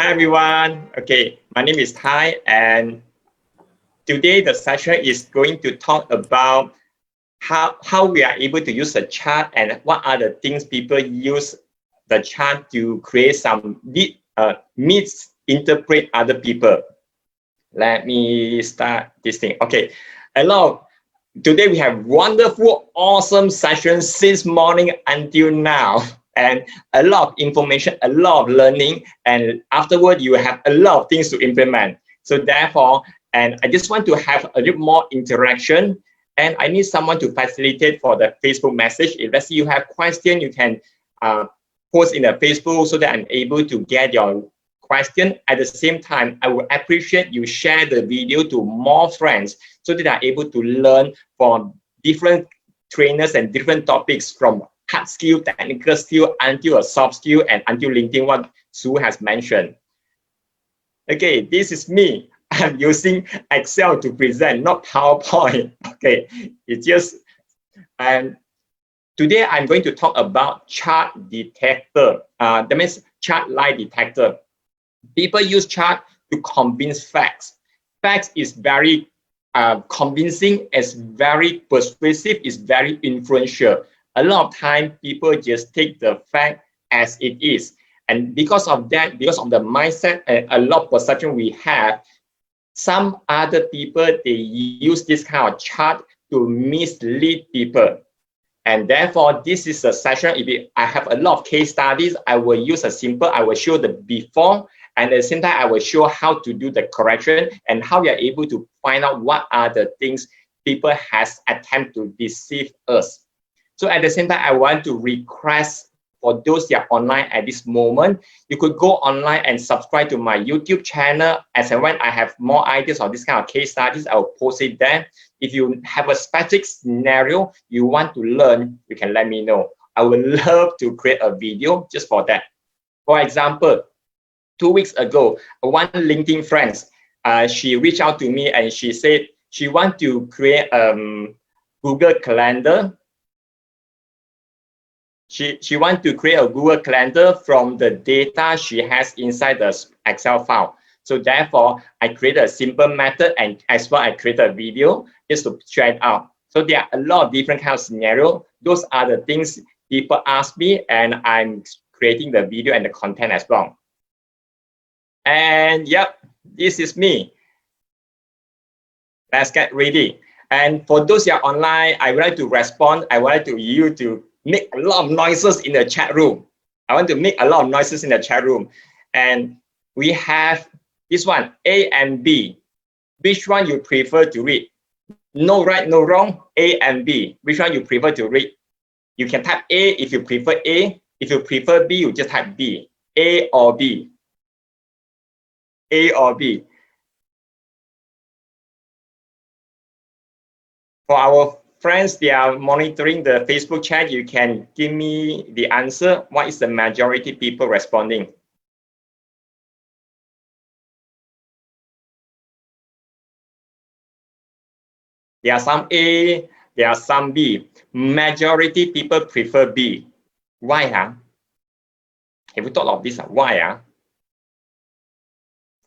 Hi everyone. Okay, my name is Ty, and today the session is going to talk about how we are able to use a chart and what are the things people use the chart to create some misinterpret other people. Let me start this thing. Okay, today we have wonderful, awesome sessions since morning until now. And a lot of information, a lot of learning, and afterward you have a lot of things to implement. So therefore, and I just want to have a little more interaction, and I need someone to facilitate for the Facebook message. If let's say you have question, you can post in the Facebook so that I'm able to get your question. At the same time, I would appreciate you share the video to more friends so that they're able to learn from different trainers and different topics, from hard skill, technical skill, until a soft skill, and until LinkedIn, what Sue has mentioned. Okay, this is me. I'm using Excel to present, not PowerPoint. Okay, it's just, and today I'm going to talk about chart detector. That means chart lie detector. People use chart to convince facts. Facts is very convincing, it's very persuasive, it's very influential. A lot of time people just take the fact as it is. And because of that, because of the mindset and a lot of perception we have, some other people, they use this kind of chart to mislead people. And therefore, this is a session. I have a lot of case studies, I will use a simple, I will show the before, and at the same time, I will show how to do the correction and how you're able to find out what are the things people has attempt to deceive us. So at the same time, I want to request for those that are online at this moment, you could go online and subscribe to my YouTube channel. As and when I have more ideas of this kind of case studies, I will post it there. If you have a specific scenario you want to learn, you can let me know. I would love to create a video just for that. For example, 2 weeks ago, one LinkedIn friend, she reached out to me and she said she wants to create Google Calendar. She wants to create a Google Calendar from the data she has inside the Excel file. So therefore, I created a simple method, and as well I created a video just to try it out. So there are a lot of different kinds of scenarios. Those are the things people ask me, and I'm creating the video and the content as well. And yep, this is me. Let's get ready. And for those who are online, I would like to respond. I would like you to make a lot of noises in the chat room. I want to make a lot of noises in the chat room. And we have this one, A and B. Which one you prefer to read? No right, no wrong, A and B. Which one you prefer to read? You can type A if you prefer A. If you prefer B, you just type B. A or B. A or B. For our friends, they are monitoring the Facebook chat. You can give me the answer. What is the majority people responding? There are some A, there are some B. Majority people prefer B. Why? Have you thought of this? Why?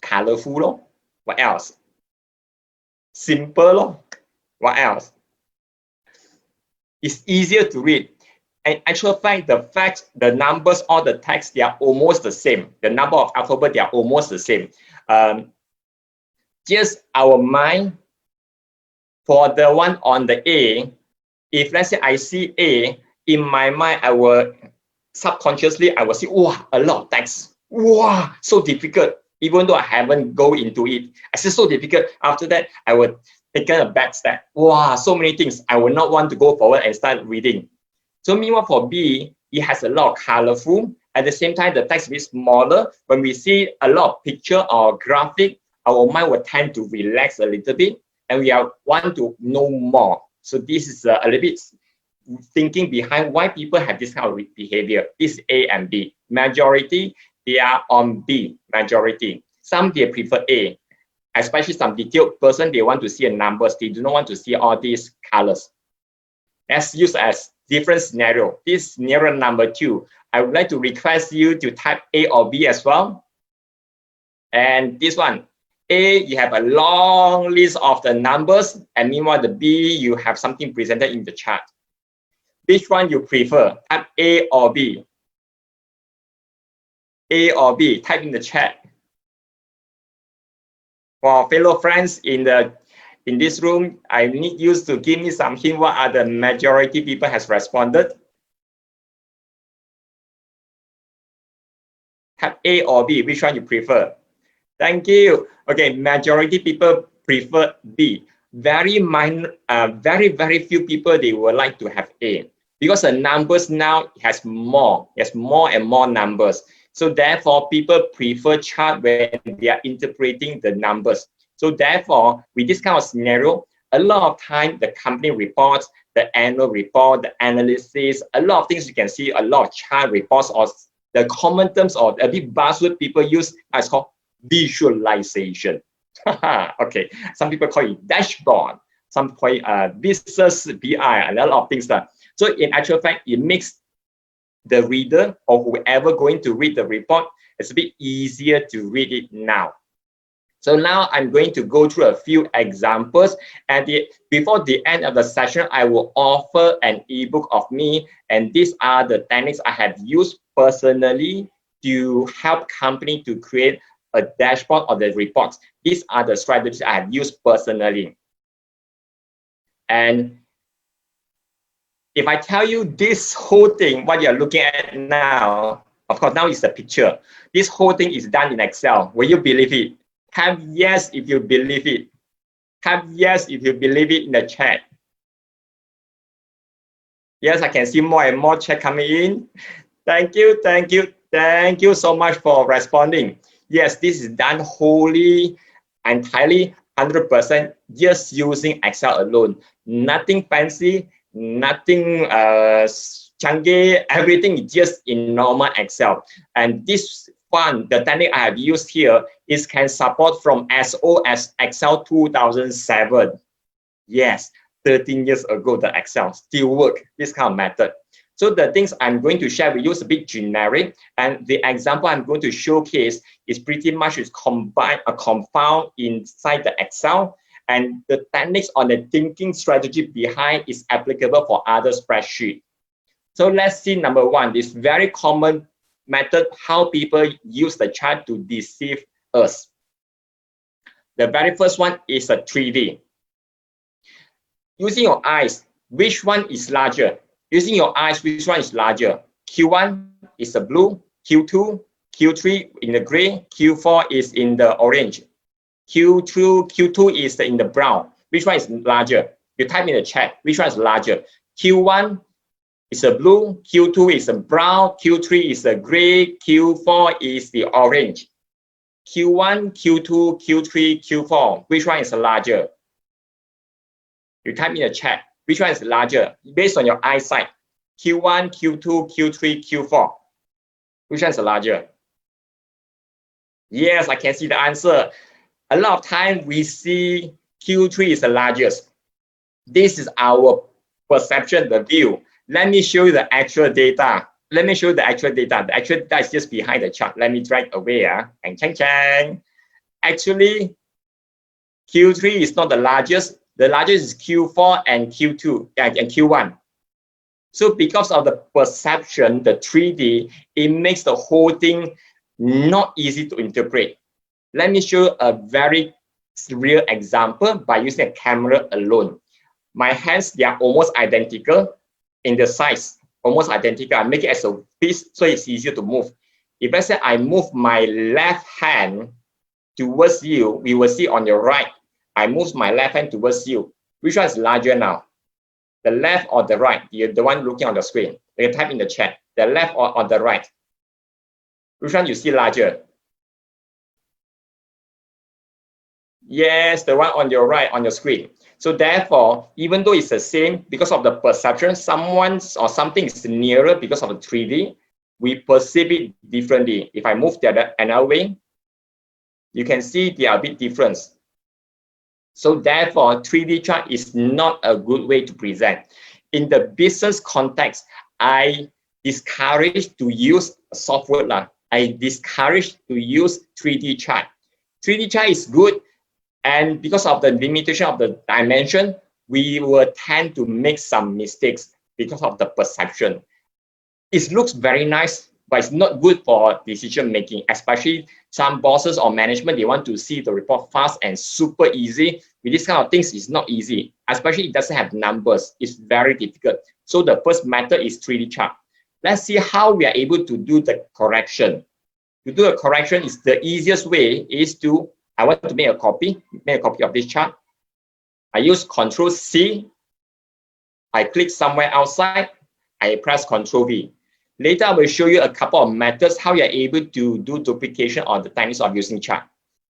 Colorful. What else? Simple. What else? It's easier to read. In actual fact, the numbers, all the text, they are almost the same. The number of alphabet, they are almost the same. Just our mind, for the one on the A, if let's say I see A, in my mind, I will subconsciously, I will see, wow, a lot of text. Wow, so difficult. Even though I haven't go into it, I say so difficult. After that, I will take a back step. Wow, so many things. I will not want to go forward and start reading. So meanwhile for B, it has a lot of colorful. At the same time, the text is a bit smaller. When we see a lot of picture or graphic, our mind will tend to relax a little bit, and we want to know more. So this is a little bit thinking behind why people have this kind of behavior. This is A and B. Majority, they are on B, majority. Some they prefer A, especially some detailed person, they want to see numbers. They do not want to see all these colors. Let's use as different scenario. This scenario number 2, I would like to request you to type A or B as well. And this one, A, you have a long list of the numbers, and meanwhile the B, you have something presented in the chart. Which one you prefer? Type A or B? A or B? Type in the chat. For fellow friends in this room, I need you to give me some hint. What are the majority people has responded? Type A or B. Which one you prefer? Thank you. Okay, majority people prefer B. Very few people they would like to have A, because the numbers now has more and more numbers. So therefore, people prefer chart when they are interpreting the numbers. So therefore, with this kind of scenario, a lot of time the company reports, the annual report, the analysis, a lot of things you can see, a lot of chart reports, or the common terms or a bit buzzword people use as called visualization. Okay, some people call it dashboard, some call it business BI, and a lot of things. So in actual fact, it makes the reader or whoever going to read the report, it's a bit easier to read it now. So now I'm going to go through a few examples, and before the end of the session, I will offer an ebook of me, and these are the techniques I have used personally to help company to create a dashboard or the reports. These are the strategies I have used personally. And if I tell you this whole thing, what you're looking at now, of course, now is the picture. This whole thing is done in Excel. Will you believe it? Type yes if you believe it. Type yes if you believe it in the chat. Yes, I can see more and more chat coming in. Thank you, thank you, thank you so much for responding. Yes, this is done wholly, entirely, 100% just using Excel alone. Nothing fancy, nothing chunky, everything is just in normal Excel. And this one, the technique I have used here is can support from as old as Excel 2007. Yes, 13 years ago, the Excel still work, this kind of method. So the things I'm going to share with you is a bit generic, and the example I'm going to showcase is pretty much is confound inside the Excel, and the techniques on the thinking strategy behind is applicable for other spreadsheets. So let's see number one, this very common method, how people use the chart to deceive us. The very first one is a 3D. Using your eyes, which one is larger? Using your eyes, which one is larger? Q1 is the blue, Q2, Q3 in the gray, Q4 is in the orange, Q2 is in the brown. Which one is larger? You type in the chat, which one is larger? Q1 is a blue, Q2 is a brown, Q3 is a gray, Q4 is the orange. Q1, Q2, Q3, Q4, which one is larger? You type in the chat, which one is larger based on your eyesight? Q1, Q2, Q3, Q4. Which one is larger? Yes, I can see the answer. A lot of time we see Q3 is the largest. This is our perception, the view. Let me show you the actual data. Let me show you the actual data. The actual data is just behind the chart. Let me drag away. And chang chang. Actually, Q3 is not the largest. The largest is Q4 and Q2 and Q1. So because of the perception, the 3D, it makes the whole thing not easy to interpret. Let me show you a very real example by using a camera alone. My hands, they are almost identical in the size, almost identical. I make it as a piece so it's easier to move. If I say I move my left hand towards you, we will see on your right, I move my left hand towards you. Which one is larger now? The left or the right? You're the one looking on the screen. You can type in the chat. The left or on the right? Which one you see larger? Yes, the one on your right on your screen. So therefore, even though it's the same, because of the perception, someone's or something is nearer because of the 3D, we perceive it differently. If I move the another way, you can see they are a bit different. So therefore, 3D chart is not a good way to present. In the business context, I discourage to use software. I discourage to use 3D chart. 3D chart is good, and because of the limitation of the dimension, we will tend to make some mistakes because of the perception. It looks very nice, but it's not good for decision making, especially some bosses or management, they want to see the report fast and super easy. With this kind of things, it's not easy, especially it doesn't have numbers. It's very difficult. So the first method is 3D chart. Let's see how we are able to do the correction. To do a correction is the easiest way is to, I want to make a copy of this chart. I use Control C. I click somewhere outside. I press Control V. Later, I will show you a couple of methods how you're able to do duplication or the techniques of using chart.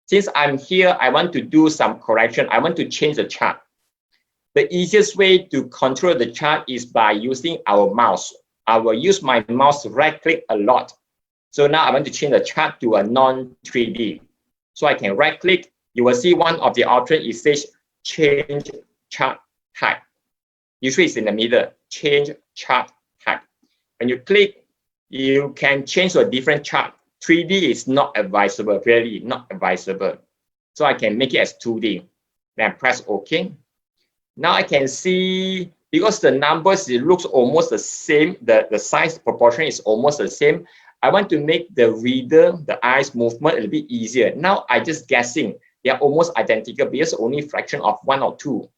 Since I'm here, I want to do some correction. I want to change the chart. The easiest way to control the chart is by using our mouse. I will use my mouse to right click a lot. So now I want to change the chart to a non-3D. So I can right click. You will see one of the options, it says change chart type. Usually it's in the middle, change chart type. When you click, you can change to a different chart. 3D is not advisable, really not advisable. So I can make it as 2D. Then press OK. Now I can see, because the numbers, it looks almost the same, the size proportion is almost the same. I want to make the reader, the eyes movement a little bit easier. Now I just guessing, they are almost identical because only fraction of 1 or 2.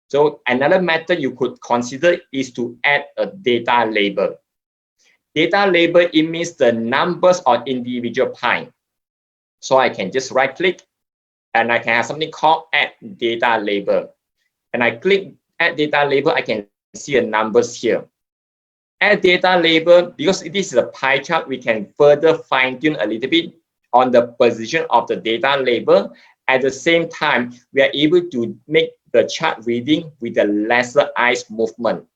So another method you could consider is to add a data label. Data label, it means the numbers on individual pie. So I can just right click and I can have something called add data label. And I click add data label, I can see the numbers here. Add data label, because this is a pie chart, we can further fine tune a little bit on the position of the data label. At the same time, we are able to make the chart reading with a lesser eyes movement.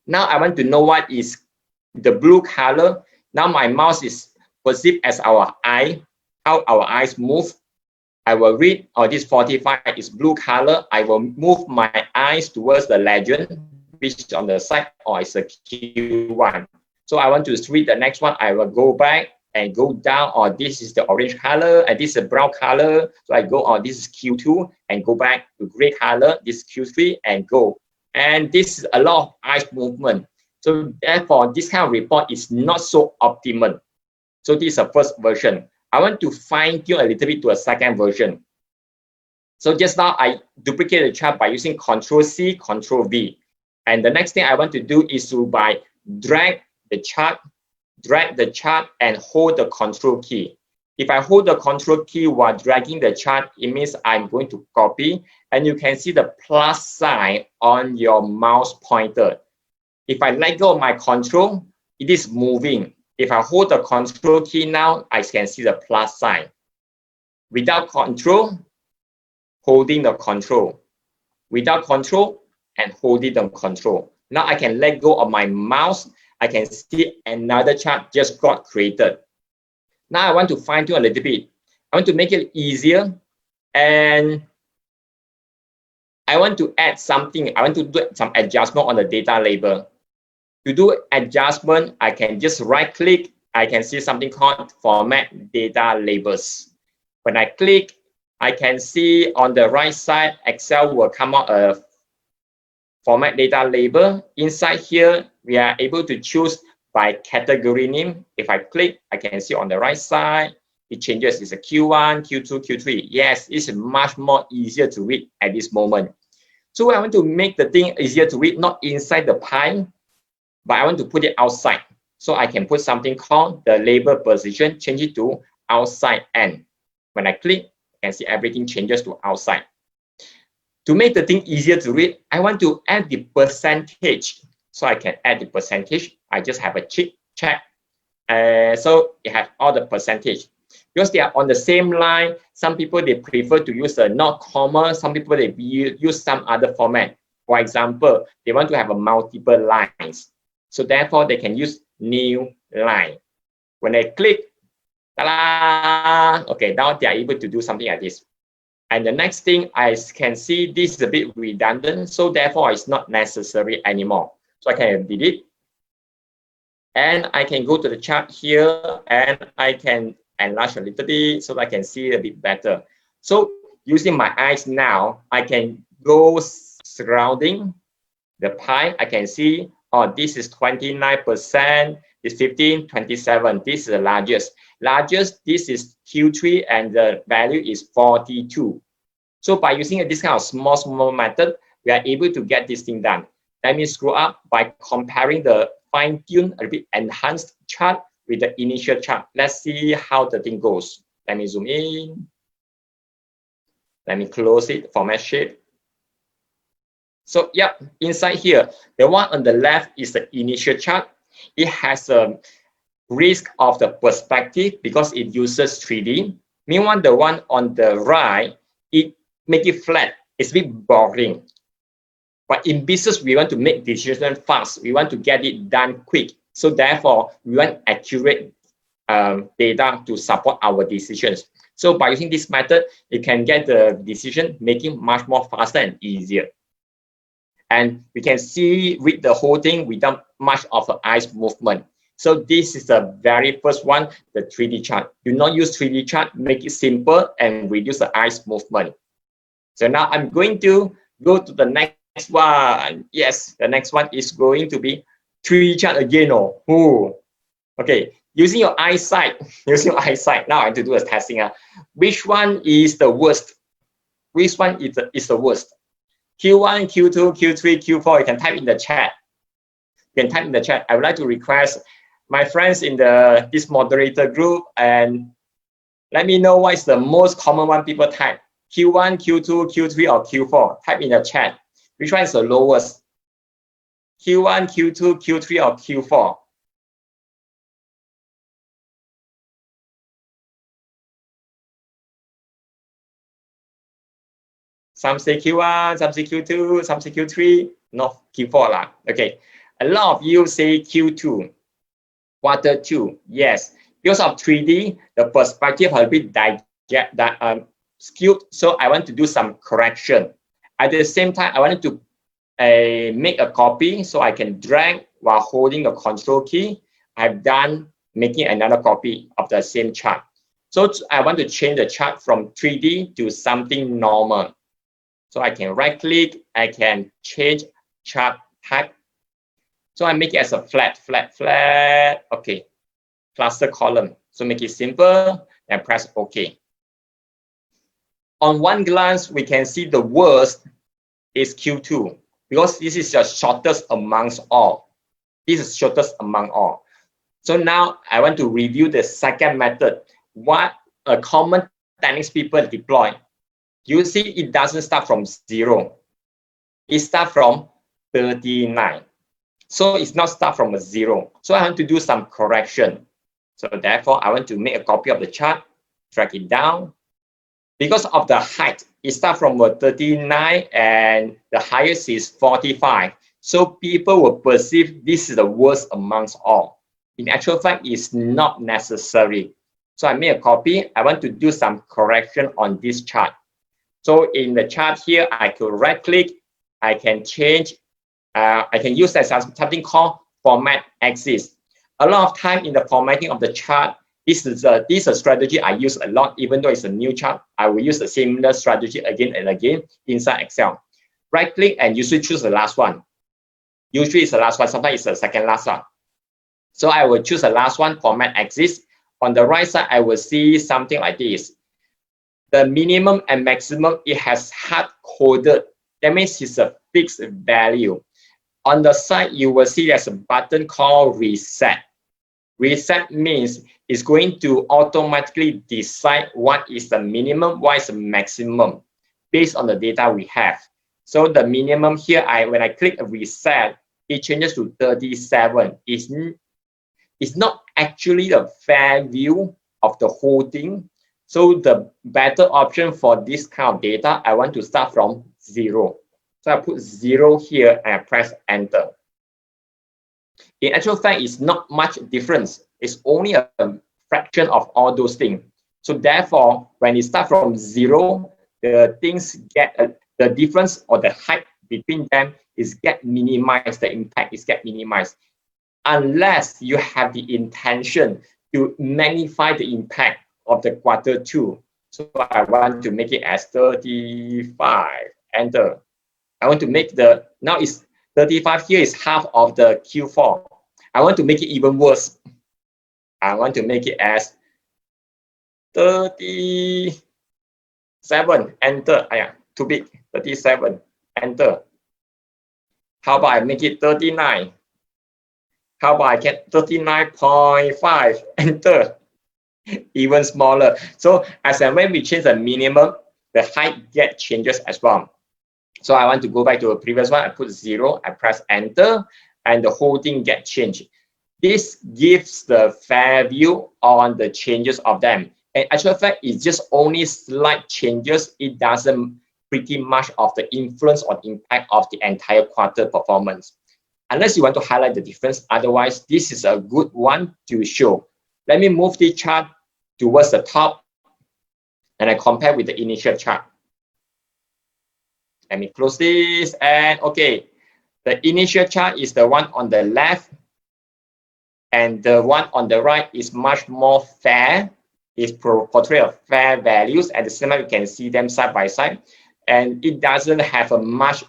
Now I want to know what is the blue color. Now my mouse is perceived as our eye, how our eyes move. I will read, this 45 is blue color. I will move my eyes towards the legend, which is on the side, or it's a Q1. So I want to read the next one. I will go back and go down, or this is the orange color, and this is a brown color. So I go, this is Q2, and go back to gray color, this is Q3, and go. And this is a lot of eyes movement. So therefore, this kind of report is not so optimal. So this is the first version. I want to fine tune a little bit to a second version. So just now I duplicate the chart by using Control C, Control V. And the next thing I want to do is to drag the chart and hold the Control key. If I hold the Control key while dragging the chart, it means I'm going to copy. And you can see the plus sign on your mouse pointer. If I let go of my control, it is moving. If I hold the Control key now, I can see the plus sign. Without control, holding the control. Without control and holding the control. Now I can let go of my mouse. I can see another chart just got created. Now I want to fine tune a little bit. I want to make it easier, and I want to add something. I want to do some adjustment on the data label. To do adjustment, I can just right click. I can see something called format data labels. When I click, I can see on the right side, Excel will come out a format data label. Inside here, we are able to choose by category name. If I click, I can see on the right side, it changes. It's a Q1, Q2, Q3. Yes, it's much more easier to read at this moment. So I want to make the thing easier to read, not inside the pie, but I want to put it outside. So I can put something called the label position, change it to outside end. When I click, I can see everything changes to outside. To make the thing easier to read, I want to add the percentage. So I can add the percentage. I just have a check. So it has all the percentage. Because they are on the same line, some people, they prefer to use a not comma. Some people, they use some other format. For example, they want to have a multiple lines. So therefore, they can use new line. When I click, ta-da! Okay, now they are able to do something like this. And the next thing I can see, this is a bit redundant, so therefore it's not necessary anymore. So I can delete. And I can go to the chart here, and I can enlarge a little bit so I can see a bit better. So using my eyes now, I can go surrounding the pie. I can see, oh, this is 29%, this 15, 27. This is the largest. This is Q3 and the value is 42. So by using this kind of small method, we are able to get this thing done. Let me scroll up by comparing the fine-tuned, a bit enhanced chart with the initial chart. Let's see how the thing goes. Let me zoom in. Let me close it, format shape. So yeah, inside here, the one on the left is the initial chart. It has a risk of the perspective because it uses 3D. Meanwhile, the one on the right, it make it flat. It's a bit boring. But in business, we want to make decisions fast. We want to get it done quick. So therefore, we want accurate data to support our decisions. So by using this method, you can get the decision making much more faster and easier. And we can read the whole thing without much of the eyes movement. So this is the very first one, the 3D chart. Do not use 3D chart, make it simple and reduce the eyes movement. So now I'm going to go to the next one. Yes, the next one is going to be 3D chart again. Oh, okay. Using your eyesight, Now I have to do a testing. Which one is the worst? Which one is the worst? Q1, Q2, Q3, Q4. You can type in the chat. I would like to request my friends in this moderator group and let me know what is the most common one people type. Q1, Q2, Q3, or Q4. Type in the chat. Which one is the lowest? Q1, Q2, Q3, or Q4? Some say Q1, some say Q2, some say Q3. No, Q4 lah. Okay. A lot of you say Q2. Quarter 2. Yes. Because of 3D, the perspective has been skewed. So I want to do some correction. At the same time, I wanted to make a copy so I can drag while holding the control key. I've done making another copy of the same chart. So I want to change the chart from 3D to something normal. So I can right click, I can change chart type. So I make it as a flat. Okay, cluster column. So make it simple and press OK. On one glance, we can see the worst is Q2 because this is the shortest amongst all. So now I want to review the second method. What a common techniques people deploy. You see, it doesn't start from 0. It starts from 39. So it's not start from a 0. So I want to do some correction. So therefore, I want to make a copy of the chart, drag it down. Because of the height, it starts from a 39 and the highest is 45. So people will perceive this is the worst amongst all. In actual fact, it's not necessary. So I made a copy. I want to do some correction on this chart. So in the chart here, I could right click. I can change. I can use that something called format axis. A lot of time in the formatting of the chart, this is a strategy I use a lot. Even though it's a new chart, I will use the similar strategy again and again inside Excel. Right click and usually choose the last one. Usually it's the last one. Sometimes it's the second last one. So I will choose the last one, format axis. On the right side, I will see something like this. The minimum and maximum, it has hard coded. That means it's a fixed value. On the side, you will see there's a button called reset. Reset means it's going to automatically decide what is the minimum, what is the maximum based on the data we have. So the minimum here, when I click reset, it changes to 37. It's not actually the fair view of the whole thing. So the better option for this kind of data, I want to start from 0. So I put 0 here and I press enter. In actual fact, it's not much difference. It's only a fraction of all those things. So therefore, when you start from 0, the things get the difference or the height between them is get minimized. The impact is get minimized. Unless you have the intention to magnify the impact of the quarter 2. So I want to make it as 35, enter. I want to make the, now it's 35 here is half of the Q4. I want to make it even worse. I want to make it as 37, enter. Too big, 37, enter. How about I make it 39? How about I get 39.5, enter. Even smaller. So as and when we change the minimum, the height get changes as well. So I want to go back to a previous one. I put 0, I press enter, and the whole thing get changed. This gives the fair view on the changes of them. And actual fact, it's just only slight changes. It doesn't pretty much of the influence or impact of the entire quarter performance. Unless you want to highlight the difference, otherwise this is a good one to show. Let me move the chart towards the top and I compare with the initial chart. Let me close this, and okay, the initial chart is the one on the left and the one on the right is much more fair. It's portray of fair values. At the same time, you can see them side by side, and it doesn't have a much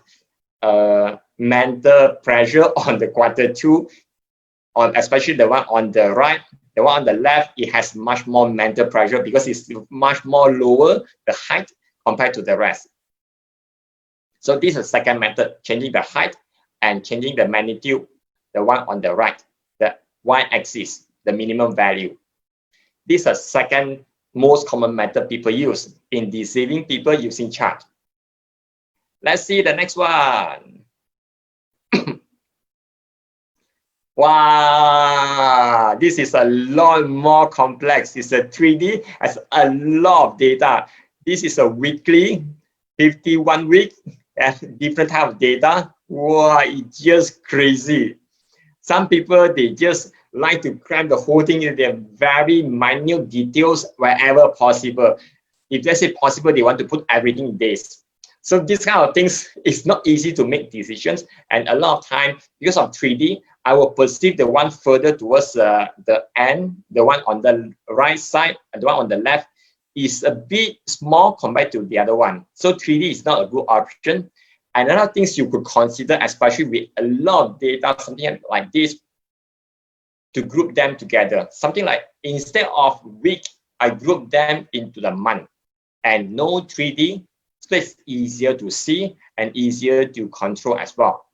mental pressure on the quarter 2, on especially the one on the right. The one on the left, it has much more mental pressure because it's much more lower the height compared to the rest. So this is the second method, changing the height and changing the magnitude, the one on the right, the y-axis, the minimum value. This is the second most common method people use in deceiving people using chart. Let's see the next one. Wow, this is a lot more complex. It's a 3D, has a lot of data. This is a weekly, 51 week, and different type of data. Wow, it's just crazy. Some people, they just like to cram the whole thing in their very minute details wherever possible. If they say possible, they want to put everything in days. So this kind of things, it's not easy to make decisions. And a lot of time, because of 3D, I will perceive the one further towards the end, the one on the right side, and the one on the left is a bit small compared to the other one. So 3D is not a good option. Another things you could consider, especially with a lot of data, something like this, to group them together. Something like, instead of week, I group them into the month. And no 3D, so it's easier to see and easier to control as well.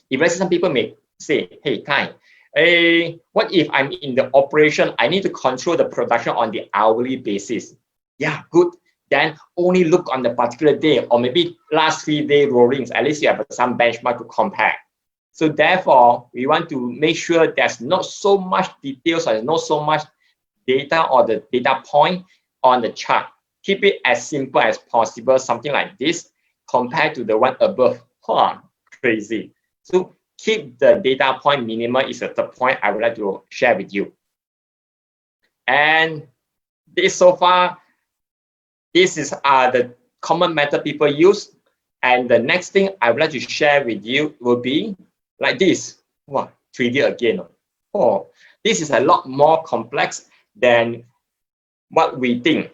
If some people may say, hey, Kai, what if I'm in the operation? I need to control the production on the hourly basis. Yeah, good. Then only look on the particular day or maybe last 3-day rollings. At least you have some benchmark to compare. So therefore, we want to make sure there's not so much details or not so much data or the data point on the chart. Keep it as simple as possible, something like this, compared to the one above. Crazy. So keep the data point minimal is the third point I would like to share with you. And this so far, this is the common method people use. And the next thing I would like to share with you will be like this. Wow, 3D again. Oh, this is a lot more complex than what we think.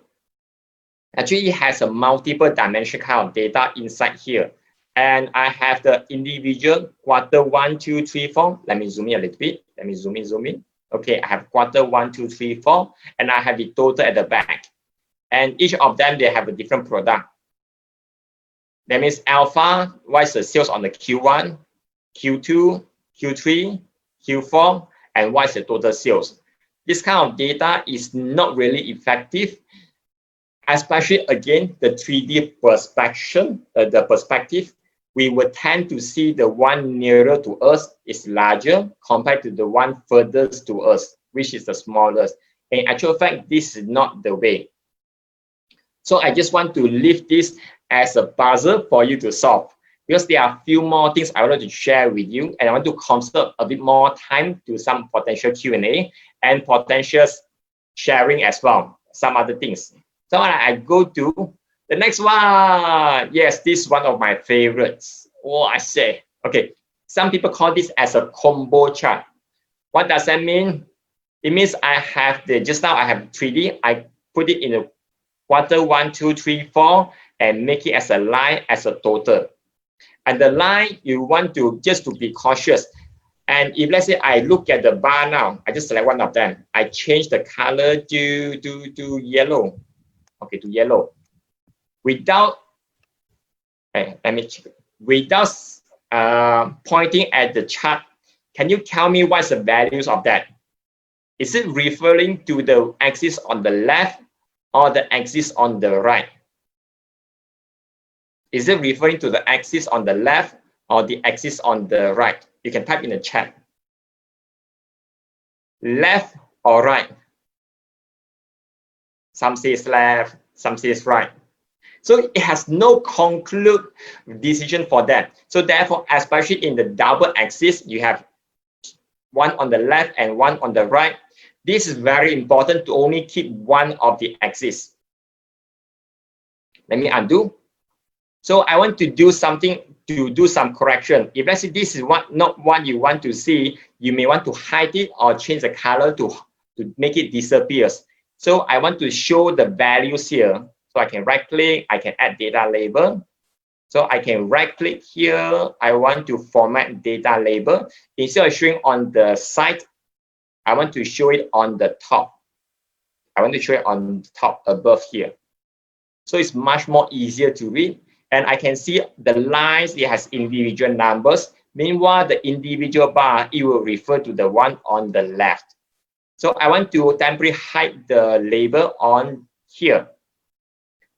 Actually, it has a multiple dimension kind of data inside here. And I have the individual quarter 1, 2, 3, 4. Let me zoom in a little bit. Let me zoom in. Okay, I have quarter 1, 2, 3, 4, and I have the total at the back. And each of them, they have a different product. That means alpha, what is the sales on the Q1, Q2, Q3, Q4, and what is the total sales. This kind of data is not really effective, especially again, the 3D perspective, we would tend to see the one nearer to us is larger compared to the one furthest to us, which is the smallest. In actual fact, this is not the way. So I just want to leave this as a puzzle for you to solve, because there are a few more things I would like to share with you, and I want to conserve a bit more time to some potential Q&A and potential sharing as well, some other things. So I go to the next one. Yes, this is one of my favorites. Oh, I say, okay, some people call this as a combo chart. What does that mean? It means I have just now I have 3D. I put it in a quarter 1, 2, 3, 4, and make it as a line as a total. And the line you want to just to be cautious. And if let's say I look at the bar now, I just select one of them. I change the color to yellow. Okay, to yellow. Without without pointing at the chart, can you tell me what's the values of that? Is it referring to the axis on the left or the axis on the right? Is it referring to the axis on the left or the axis on the right? You can type in the chat. Left or right? Some says left, some says right. So it has no conclude decision for that. So therefore, especially in the double axis, you have one on the left and one on the right. This is very important to only keep one of the axis. Let me undo. So I want to do something to do some correction. If let's say this is not what you want to see, you may want to hide it or change the color to make it disappear. So I want to show the values here. So I can right click, I can add data label. So I can right click here. I want to format data label. Instead of showing on the side, I want to show it on the top. I want to show it on top above here. So it's much more easier to read. And I can see the lines, it has individual numbers. Meanwhile, the individual bar, it will refer to the one on the left. So I want to temporarily hide the label on here.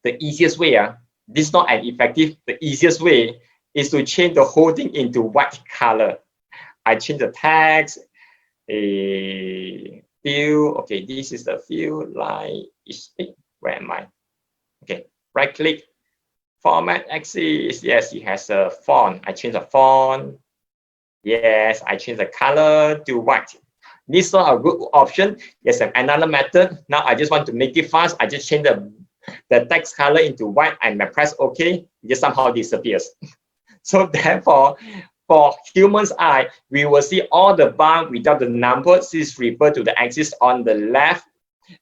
The easiest way, this is not an effective, the easiest way is to change the whole thing into white color. I change the text, a field, okay, this is the field, like, where am I? Okay, right click, format axis, yes, it has a font. I change the font, yes, I change the color to white. This is not a good option. Yes, another method. Now I just want to make it fast. I just change the text color into white and I press OK, it just somehow disappears. So therefore, for human's eye, we will see all the bar without the numbers is referred to the axis on the left.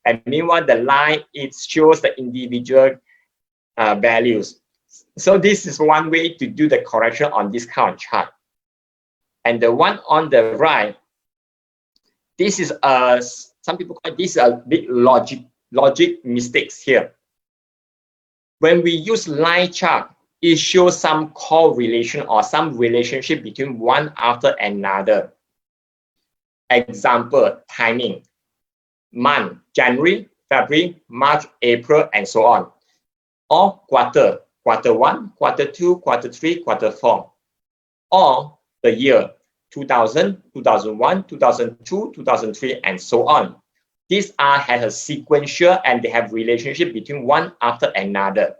And meanwhile, the line, it shows the individual values. So this is one way to do the correction on this kind of chart. And the one on the right, this is some people call this a big logic mistakes here. When we use line chart, it shows some correlation or some relationship between one after another. Example, timing, month, January, February, March, April, and so on. Or quarter, quarter 1, quarter 2, quarter 3, quarter 4. Or the year, 2000, 2001, 2002, 2003, and so on. These has a sequential and they have relationship between one after another.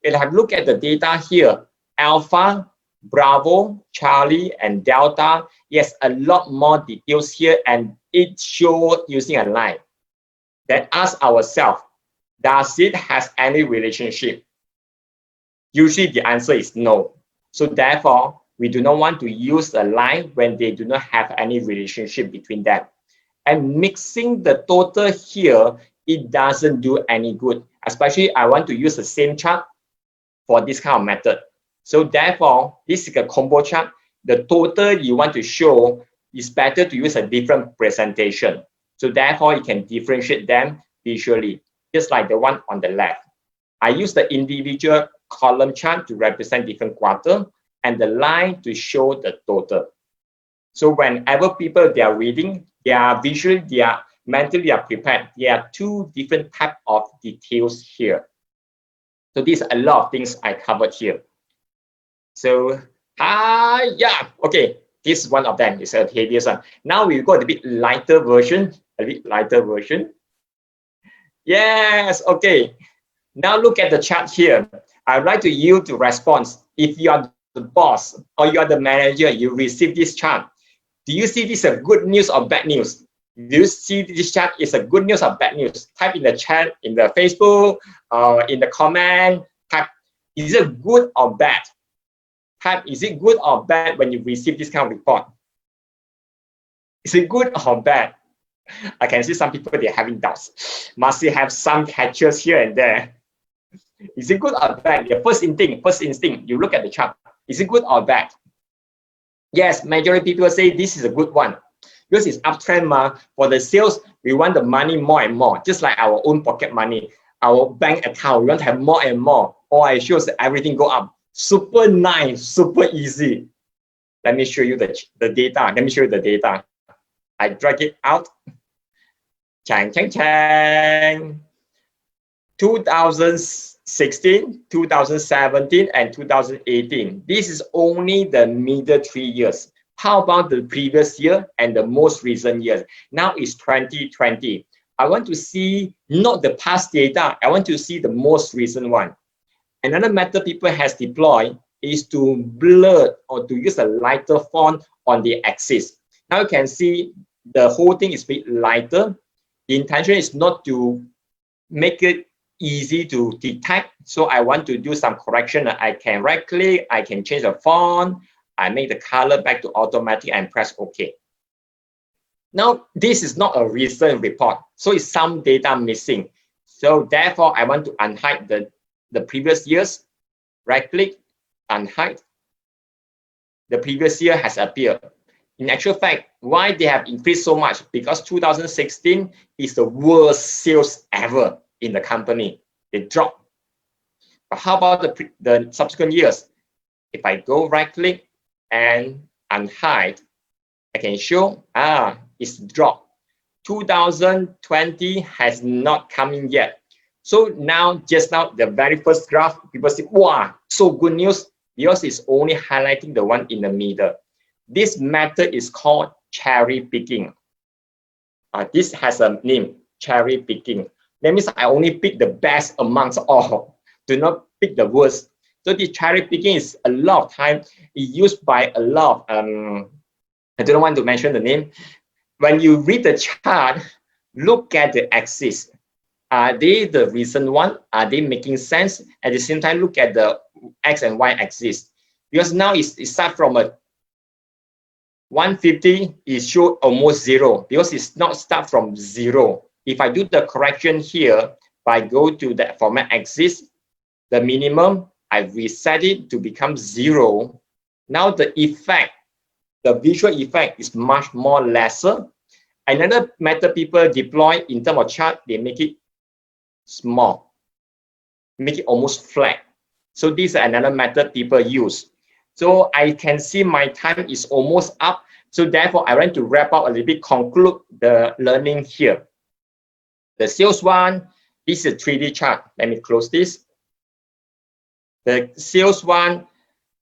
We'll have look at the data here. Alpha, Bravo, Charlie, and Delta. Yes, a lot more details here, and it shows using a line. Then ask ourselves, does it has any relationship? Usually the answer is no. So therefore, we do not want to use a line when they do not have any relationship between them. And mixing the total here, it doesn't do any good. Especially I want to use the same chart for this kind of method. So therefore, this is a combo chart. The total you want to show is better to use a different presentation. So therefore, you can differentiate them visually, just like the one on the left. I use the individual column chart to represent different quarter and the line to show the total. So whenever people they are reading, they are visually, they are mentally they are prepared. There are two different types of details here. So these are a lot of things I covered here. So yeah, okay. This is one of them. It's a heavier one. Now we got a bit lighter version. Yes, okay. Now look at the chart here. I'd like you to respond. If you are the boss or you are the manager, you receive this chart. Do you see this as good news or bad news? Do you see this chart is a good news or bad news? Type in the chat, in the Facebook, or in the comment. Type, is it good or bad? Type, is it good or bad when you receive this kind of report? Is it good or bad? I can see some people, they're having doubts. Must you have some catches here and there? Is it good or bad? Your first instinct, you look at the chart. Is it good or bad? Yes, majority people say this is a good one. Because it's uptrend ma. For the sales, we want the money more and more, just like our own pocket money, our bank account. We want to have more and more. All I show is that everything go up. Super nice, super easy. Let me show you the data. Let me show you the data. I drag it out. Chang, chang, chang. 2016, 2017, and 2018. This is only the middle 3 years. How about the previous year and the most recent years? Now it's 2020. I want to see not the past data. I want to see the most recent one. Another method people has deployed is to blur or to use a lighter font on the axis. Now you can see the whole thing is a bit lighter. The intention is not to make it easy to detect. So I want to do some correction. I can right click, I can change the font, I make the color back to automatic and press OK. Now, this is not a recent report, so it's some data missing. So therefore, I want to unhide the previous years. Right click, unhide. The previous year has appeared. In actual fact, why they have increased so much? Because 2016 is the worst sales ever in the company. They dropped. But how about the subsequent years? If I go right click and unhide, I can show, it's dropped. 2020 has not come in yet. So now, just now, the very first graph, people say, wow, so good news. Yours is only highlighting the one in the middle. This method is called cherry picking. This has a name, cherry picking. That means I only pick the best amongst all. Do not pick the worst. So the cherry picking is a lot of time used by a lot of, I don't want to mention the name. When you read the chart, look at the axis. Are they the recent one? Are they making sense? At the same time, look at the X and Y axis. Because now it starts from a 150, it show almost zero because it's not start from zero. If I do the correction here, by go to the format axis, the minimum, I reset it to become zero. Now the effect, the visual effect is much more lesser. Another method people deploy in terms of chart, they make it small, make it almost flat. So this is another method people use. So I can see my time is almost up. So therefore, I want to wrap up a little bit, conclude the learning here. The sales one, this is a 3D chart. Let me close this. The sales one,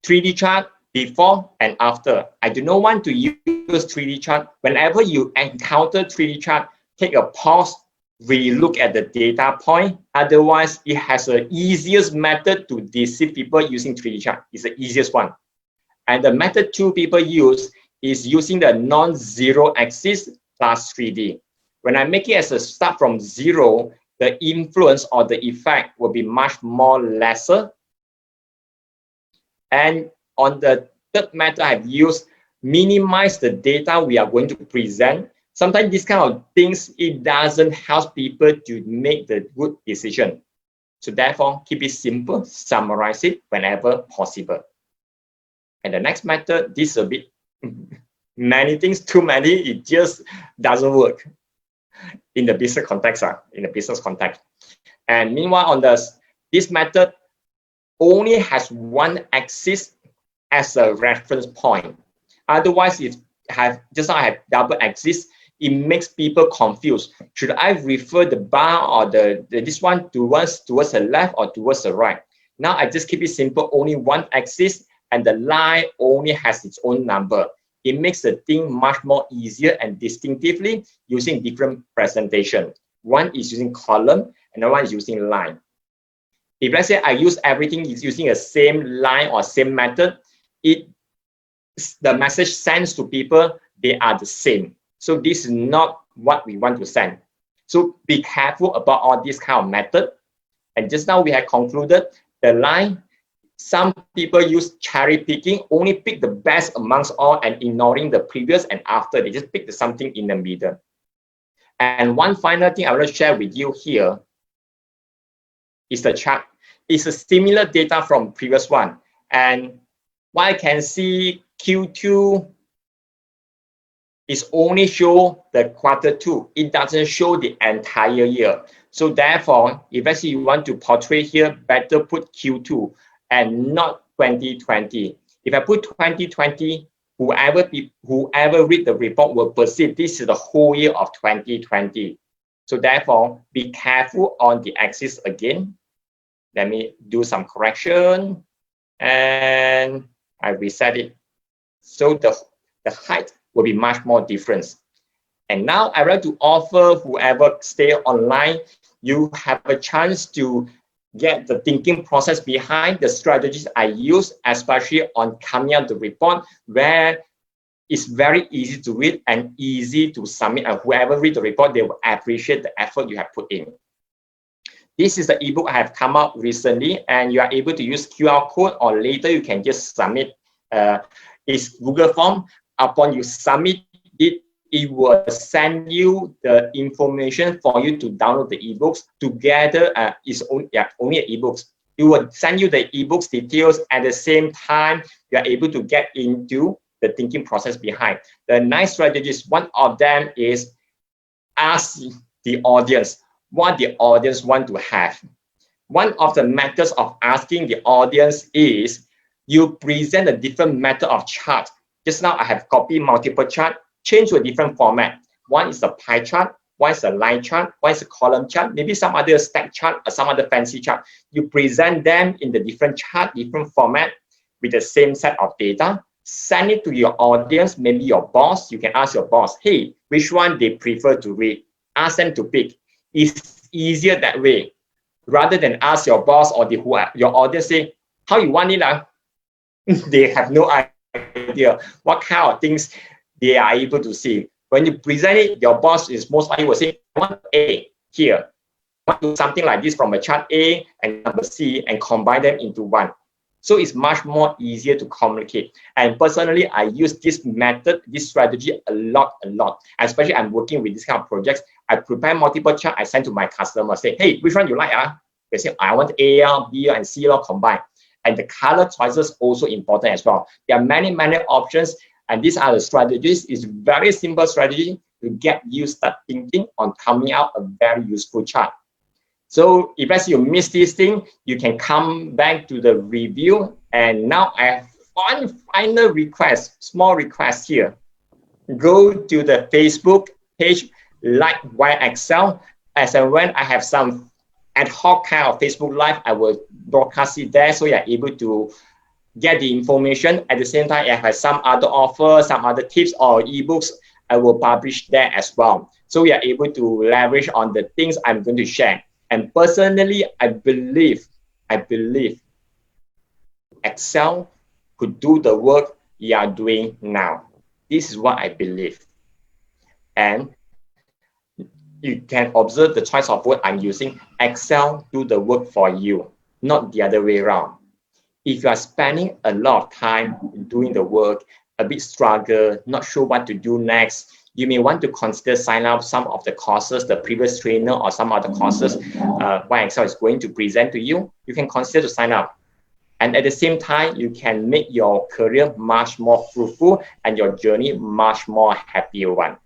3D chart, before and after. I do not want to use 3D chart. Whenever you encounter 3D chart, take a pause, re-look at the data point. Otherwise, it has the easiest method to deceive people using 3D chart. It's the easiest one. And the method 2 people use is using the non-zero axis plus 3D. When I make it as a start from zero, the influence or the effect will be much more lesser. And on the third method I've used, minimize the data we are going to present. Sometimes these kind of things, it doesn't help people to make the good decision. So therefore, keep it simple, summarize it whenever possible. And the next method, this is a bit, many things, too many, it just doesn't work in the business context. And meanwhile, on this method only has one axis as a reference point. Otherwise, if I have double axis, it makes people confused. Should I refer the bar or this one towards the left or towards the right? Now I just keep it simple, only one axis, and the line only has its own number. It makes the thing much more easier and distinctively using different presentation. One is using column, and one is using line. If let's say I use everything is using the same line or same method, the message sends to people, they are the same. So this is not what we want to send. So be careful about all this kind of method. And just now we have concluded the line. Some people use cherry picking, only pick the best amongst all and ignoring the previous and after. They just pick something in the middle. And one final thing I want to share with you here is the chart. It's a similar data from previous one. And what I can see, Q2 is only show the quarter two. It doesn't show the entire year. So therefore, if let's say you want to portray here, better put Q2 and not 2020. If I put 2020, whoever read the report will perceive this is the whole year of 2020. So therefore, be careful on the axis again. Let me do some correction and I reset it. So the height will be much more different. And now I want to offer whoever stay online, you have a chance to get the thinking process behind the strategies I use, especially on coming out the report, where it's very easy to read and easy to submit. And whoever read the report, they will appreciate the effort you have put in. This is the ebook I have come out recently, and you are able to use QR code, or later you can just submit. It's Google form. Upon you submit it, it will send you the information for you to download the ebooks. Together, it's only ebooks. It will send you the ebooks details. At the same time, you are able to get into the thinking process behind. The nice strategies, one of them is ask the audience what the audience want to have. One of the methods of asking the audience is you present a different method of chart. Just now I have copied multiple chart, change to a different format. One is a pie chart, one is a line chart, one is a column chart, maybe some other stack chart or some other fancy chart. You present them in the different chart, different format with the same set of data. Send it to your audience, maybe your boss. You can ask your boss, hey, which one they prefer to read? Ask them to pick. It's easier that way, rather than ask your boss or your audience say, how you want it? They have no idea what kind of things they are able to see. When you present it, your boss is most likely will say, I want A here. I want to do something like this from a chart A and number C and combine them into one. So it's much more easier to communicate. And personally, I use this method, this strategy a lot. Especially I'm working with this kind of projects. I prepare multiple charts. I send to my customer, say, hey, which one you like? They say, I want A, B, and C combined. And the color choices also important as well. There are many options. And these are the strategies. It's very simple strategy to get you start thinking on coming out a very useful chart. So if as you miss this thing, you can come back to the review. And now I have one final request, small request here. Go to the Facebook page, like YXL, as and when I have some ad hoc kind of Facebook Live, I will broadcast it there so you're able to get the information. At the same time, if I have some other offers, some other tips or ebooks, I will publish there as well. So we are able to leverage on the things I'm going to share. And personally, I believe Excel could do the work you are doing now. This is what I believe. And you can observe the choice of word I'm using. Excel do the work for you, not the other way around. If you are spending a lot of time doing the work, a bit struggle, not sure what to do next, you may want to consider sign up some of the courses, the previous trainer or some other courses YXL is going to present to you. You can consider to sign up. And at the same time, you can make your career much more fruitful and your journey much more happier one.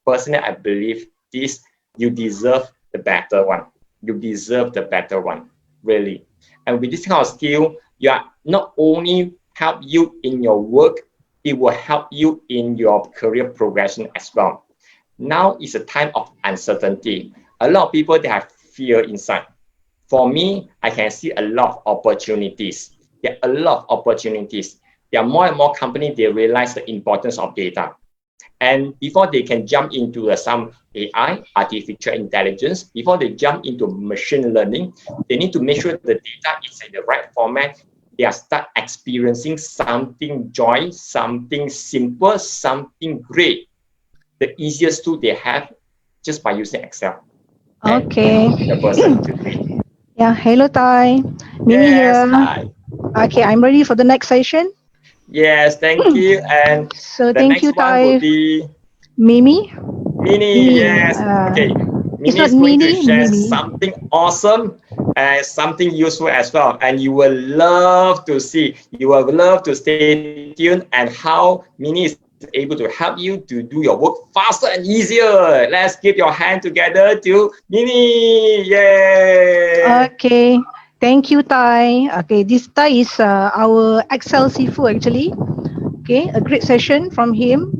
Personally, I believe this, you deserve the better one. You deserve the better one, really. And with this kind of skill, you are not only help you in your work, it will help you in your career progression as well. Now is a time of uncertainty. A lot of people, they have fear inside. For me, I can see a lot of opportunities. There are a lot of opportunities. There are more and more companies, they realize the importance of data. And before they can jump into some AI, artificial intelligence, before they jump into machine learning, they need to make sure the data is in the right format. They are start experiencing something joy, something simple, something great. The easiest tool they have just by using Excel. Okay. The person to do it. Yeah, hello Ty. Mimi Yes, here. hi. Okay, I'm ready for the next session. Yes, thank you. And So the thank you next one will Ty. be Mimi. Mini, Mini. yes. Okay. It's Mini not is going to mini, share Mini. something awesome and something useful as well. And you will love to see, you will love to stay tuned and how Mini is able to help you to do your work faster and easier. Let's give your hand together to Mini. Yay! Okay. Thank you, Tai. Okay, this Tai is our Excel Sifu actually. Okay, a great session from him.